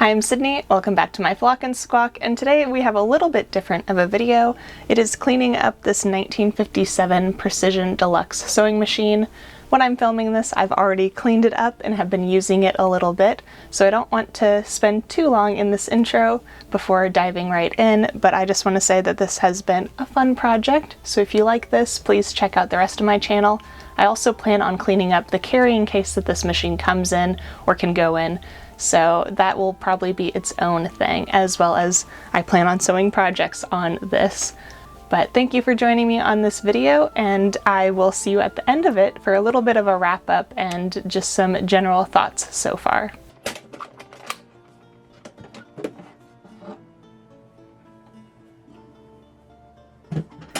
Hi, I'm Sydney, welcome back to my Flock and Squawk, and today we have a little bit different of a video. It is cleaning up this 1957 Precision Deluxe sewing machine. When I'm filming this, I've already cleaned it up and have been using it a little bit, so I don't want to spend too long in this intro before diving right in, but I just want to say that this has been a fun project, so if you like this, please check out the rest of my channel. I also plan on cleaning up the carrying case that this machine comes in or can go in, so that will probably be its own thing, as well as I plan on sewing projects on this. But thank you for joining me on this video, and I will see you at the end of it for a little bit of a wrap up and just some general thoughts so far.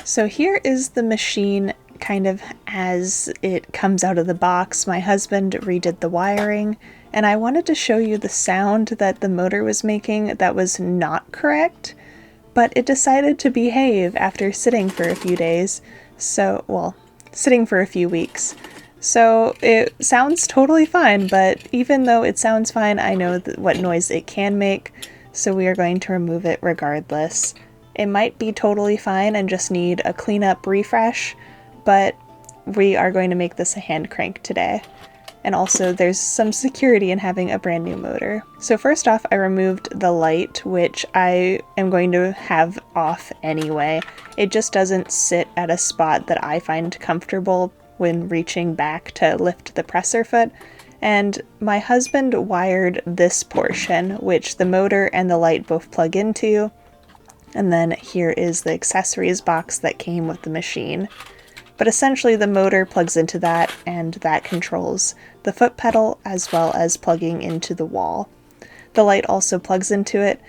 So here is the machine kind of as it comes out of the box. My husband redid the wiring, and I wanted to show you the sound that the motor was making that was not correct, but it decided to behave after sitting for a few days. So, well, sitting for a few weeks. So it sounds totally fine, but even though it sounds fine, I know what noise it can make, so we are going to remove it regardless. It might be totally fine and just need a cleanup refresh, but we are going to make this a hand crank today. And also there's some security in having a brand new motor. So first off, I removed the light, which I am going to have off anyway. It just doesn't sit at a spot that I find comfortable when reaching back to lift the presser foot. And my husband wired this portion, which the motor and the light both plug into. And then here is the accessories box that came with the machine. But essentially the motor plugs into that, and that controls the foot pedal as well as plugging into the wall. The light also plugs into it,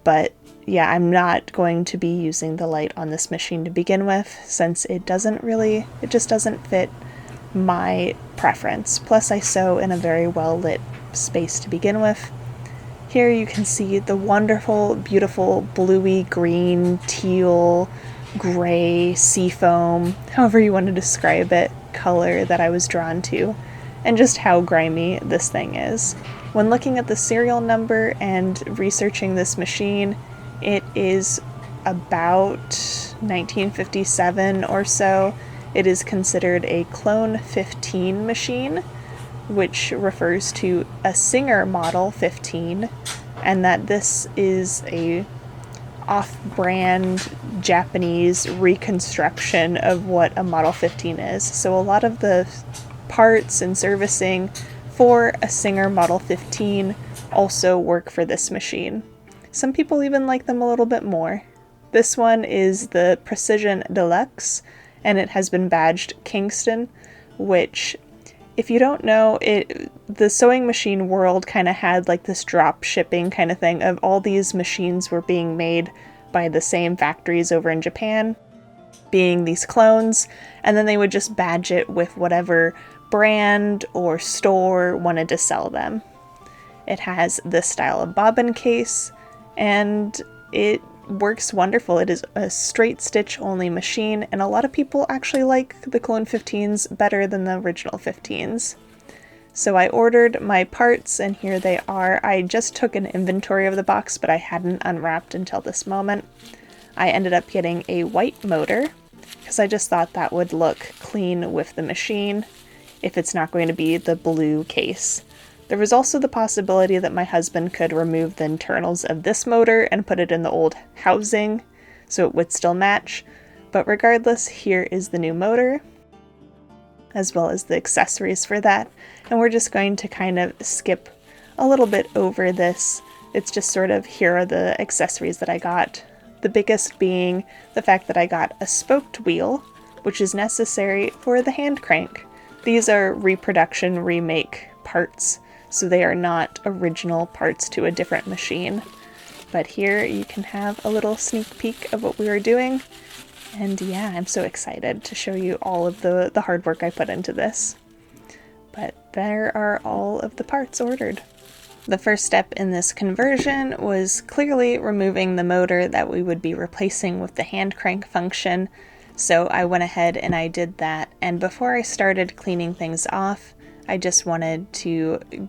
but yeah, I'm not going to be using the light on this machine to begin with, since it just doesn't fit my preference. Plus I sew in a very well lit space to begin with. Here you can see the wonderful, beautiful bluey green, teal, gray, seafoam, however you want to describe it, color that I was drawn to, and just how grimy this thing is. When looking at the serial number and researching this machine, it is about 1957 or so. It is considered a Clone 15 machine, which refers to a Singer Model 15, and that this is a off-brand Japanese reconstruction of what a Model 15 is. So a lot of the parts and servicing for a Singer Model 15 also work for this machine. Some people even like them a little bit more. This one is the Precision Deluxe, and it has been badged Kingston, which, if you don't know, the sewing machine world kind of had like this drop shipping kind of thing of all these machines were being made by the same factories over in Japan, being these clones, and then they would just badge it with whatever brand or store wanted to sell them. It has this style of bobbin case, and it works wonderful. It is a straight stitch only machine, and a lot of people actually like the Clone 15s better than the original 15s. So I ordered my parts, and here they are. I just took an inventory of the box, but I hadn't unwrapped until this moment. I ended up getting a white motor, because I just thought that would look clean with the machine if it's not going to be the blue case. There was also the possibility that my husband could remove the internals of this motor and put it in the old housing so it would still match, but regardless, here is the new motor, as well as the accessories for that, and we're just going to kind of skip a little bit over this. It's just sort of, here are the accessories that I got. The biggest being the fact that I got a spoked wheel, which is necessary for the hand crank. These are reproduction, remake parts, so they are not original parts to a different machine. But here you can have a little sneak peek of what we were doing. And yeah, I'm so excited to show you all of the hard work I put into this. But there are all of the parts ordered. The first step in this conversion was clearly removing the motor that we would be replacing with the hand crank function. So I went ahead and I did that. And before I started cleaning things off, I just wanted to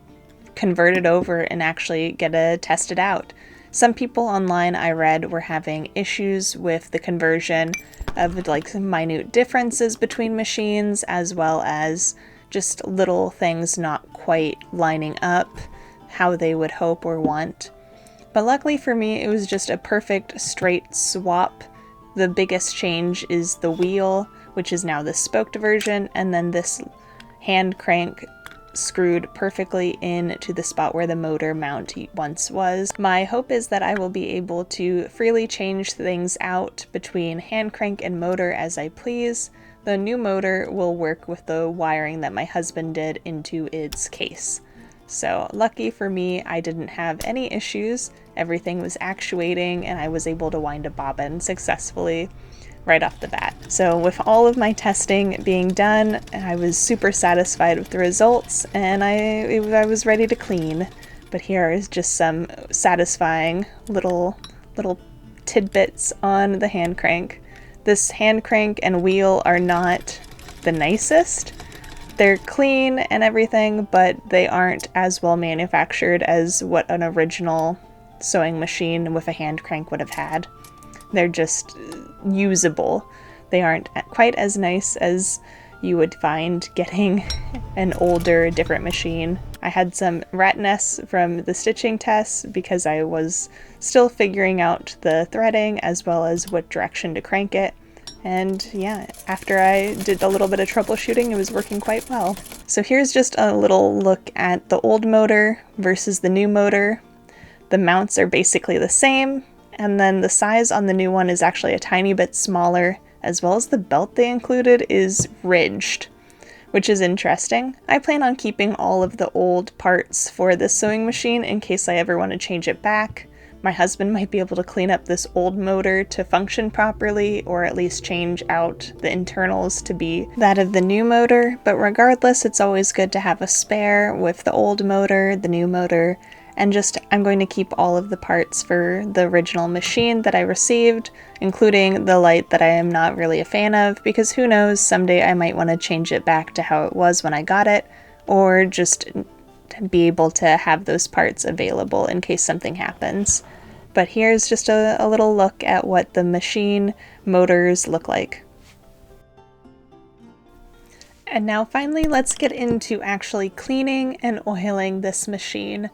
convert it over and actually get to test it out. Some people online I read were having issues with the conversion of like minute differences between machines, as well as just little things not quite lining up how they would hope or want. But luckily for me, it was just a perfect straight swap. The biggest change is the wheel, which is now the spoked version, and then this hand crank screwed perfectly into the spot where the motor mount once was. My hope is that I will be able to freely change things out between hand crank and motor as I please. The new motor will work with the wiring that my husband did into its case. So lucky for me, I didn't have any issues. Everything was actuating and I was able to wind a bobbin successfully right off the bat. So with all of my testing being done, I was super satisfied with the results, and I was ready to clean. But here is just some satisfying little tidbits on the hand crank. This hand crank and wheel are not the nicest. They're clean and everything, but they aren't as well manufactured as what an original sewing machine with a hand crank would have had. They're just usable. They aren't quite as nice as you would find getting an older, different machine. I had some rat nests from the stitching tests because I was still figuring out the threading as well as what direction to crank it. And yeah, after I did a little bit of troubleshooting, it was working quite well. So here's just a little look at the old motor versus the new motor. The mounts are basically the same, and then the size on the new one is actually a tiny bit smaller, as well as the belt they included is ridged, which is interesting. I plan on keeping all of the old parts for this sewing machine in case I ever want to change it back. My husband might be able to clean up this old motor to function properly, or at least change out the internals to be that of the new motor, but regardless, it's always good to have a spare with the old motor, the new motor, and just I'm going to keep all of the parts for the original machine that I received, including the light that I am not really a fan of, because who knows, someday I might want to change it back to how it was when I got it, or just be able to have those parts available in case something happens. But here's just a little look at what the machine motors look like. And now finally, let's get into actually cleaning and oiling this machine.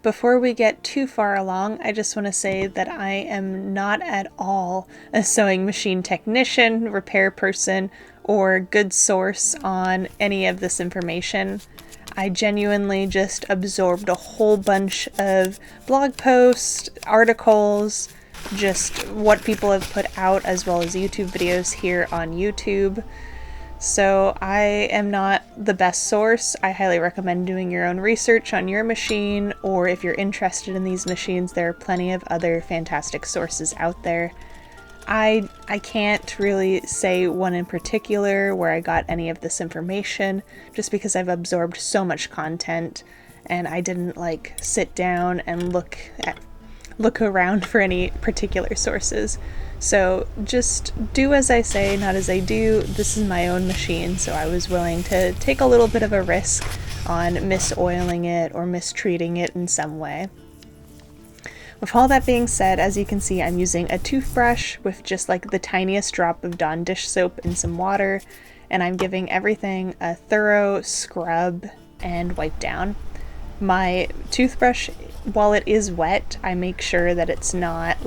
Before we get too far along, I just want to say that I am not at all a sewing machine technician, repair person, or good source on any of this information. I genuinely just absorbed a whole bunch of blog posts, articles, just what people have put out, as well as YouTube videos here on YouTube. So I am not the best source. I highly recommend doing your own research on your machine, or if you're interested in these machines, there are plenty of other fantastic sources out there. I can't really say one in particular where I got any of this information, just because I've absorbed so much content and I didn't sit down and look around for any particular sources. So just do as I say, not as I do. This is my own machine, so I was willing to take a little bit of a risk on misoiling it or mistreating it in some way. With all that being said, as you can see, I'm using a toothbrush with just the tiniest drop of Dawn dish soap and some water, and I'm giving everything a thorough scrub and wipe down. My toothbrush, while it is wet, I make sure that it's not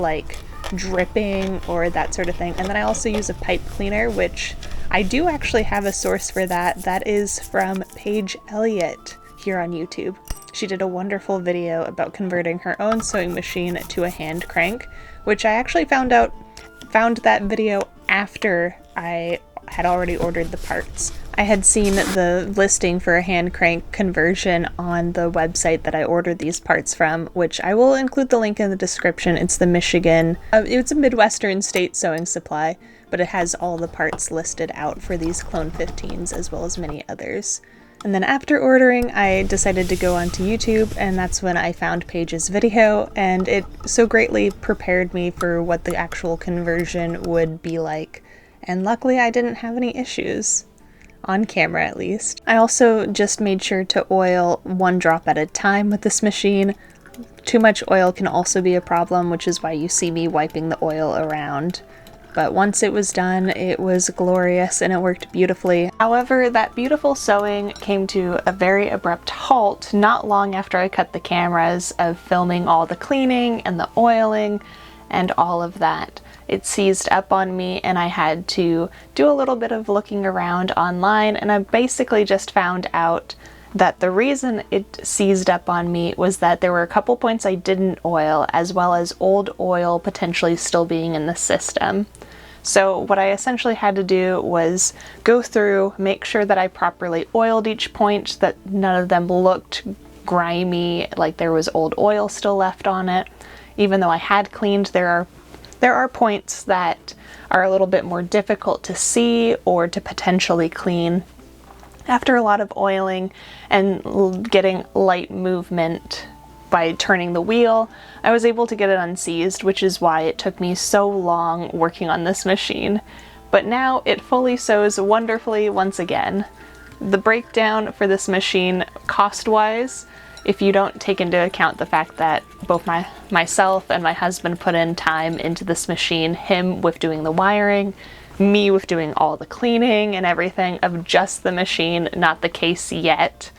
dripping or that sort of thing. And then I also use a pipe cleaner, which I do actually have a source for that. That is from Paige Elliott here on YouTube. She did a wonderful video about converting her own sewing machine to a hand crank, which I actually found that video after I had already ordered the parts. I had seen the listing for a hand crank conversion on the website that I ordered these parts from, which I will include the link in the description. It's the Michigan, it's a Midwestern state sewing supply, but it has all the parts listed out for these Clone 15s as well as many others. And then after ordering, I decided to go onto YouTube, and that's when I found Paige's video, and it so greatly prepared me for what the actual conversion would be like. And luckily I didn't have any issues. on camera at least. I also just made sure to oil 1 drop at a time with this machine. Too much oil can also be a problem, which is why you see me wiping the oil around. But once it was done, it was glorious and it worked beautifully. However, that beautiful sewing came to a very abrupt halt not long after I cut the cameras of filming all the cleaning and the oiling and all of that. It seized up on me and I had to do a little bit of looking around online, and I basically just found out that the reason it seized up on me was that there were a couple points I didn't oil, as well as old oil potentially still being in the system. So what I essentially had to do was go through, make sure that I properly oiled each point, that none of them looked grimy, like there was old oil still left on it. Even though I had cleaned, there are points that are a little bit more difficult to see or to potentially clean. After a lot of oiling and getting light movement by turning the wheel, I was able to get it unseized, which is why it took me so long working on this machine. But now it fully sews wonderfully once again. The breakdown for this machine, cost-wise, if you don't take into account the fact that both myself and my husband put in time into this machine, him with doing the wiring, me with doing all the cleaning and everything of just the machine, not the case yet.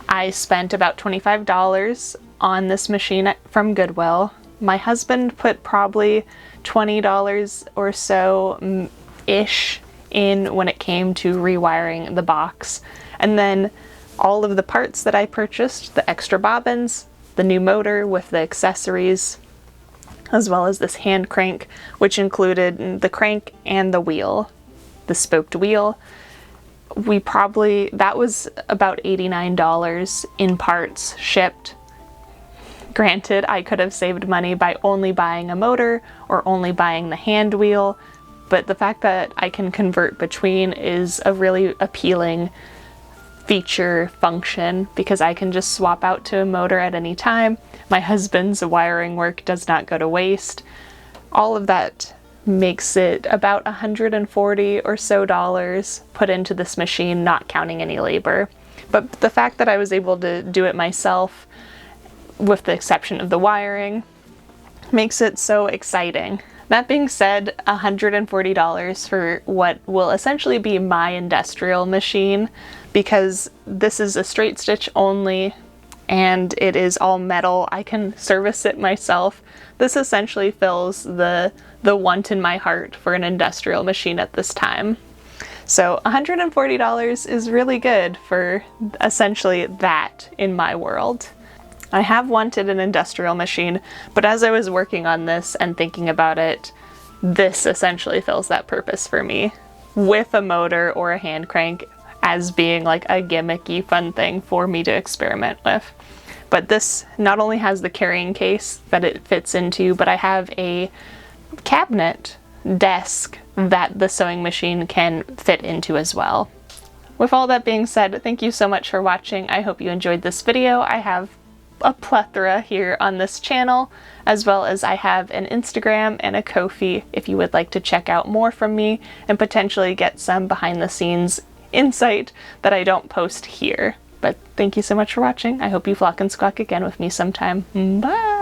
I spent about $25 on this machine from Goodwill. My husband put probably $20 or so ish in when it came to rewiring the box. And then all of the parts that I purchased, the extra bobbins, the new motor with the accessories, as well as this hand crank, which included the crank and the wheel, the spoked wheel. That was about $89 in parts shipped. Granted, I could have saved money by only buying a motor or only buying the hand wheel, but the fact that I can convert between is a really appealing feature function, because I can just swap out to a motor at any time. My husband's wiring work does not go to waste. All of that makes it about $140 or so put into this machine, not counting any labor. But the fact that I was able to do it myself, with the exception of the wiring, makes it so exciting. That being said, $140 for what will essentially be my industrial machine, because this is a straight stitch only and it is all metal. I can service it myself. This essentially fills the want in my heart for an industrial machine at this time. So $140 is really good for essentially that in my world. I have wanted an industrial machine, but as I was working on this and thinking about it, this essentially fills that purpose for me, with a motor or a hand crank as being like a gimmicky fun thing for me to experiment with. But this not only has the carrying case that it fits into, but I have a cabinet desk that the sewing machine can fit into as well. With all that being said, thank you so much for watching. I hope you enjoyed this video. I have a plethora here on this channel, as well as I have an Instagram and a Ko-fi if you would like to check out more from me and potentially get some behind the scenes insight that I don't post here. But thank you so much for watching. I hope you flock and squawk again with me sometime. Bye!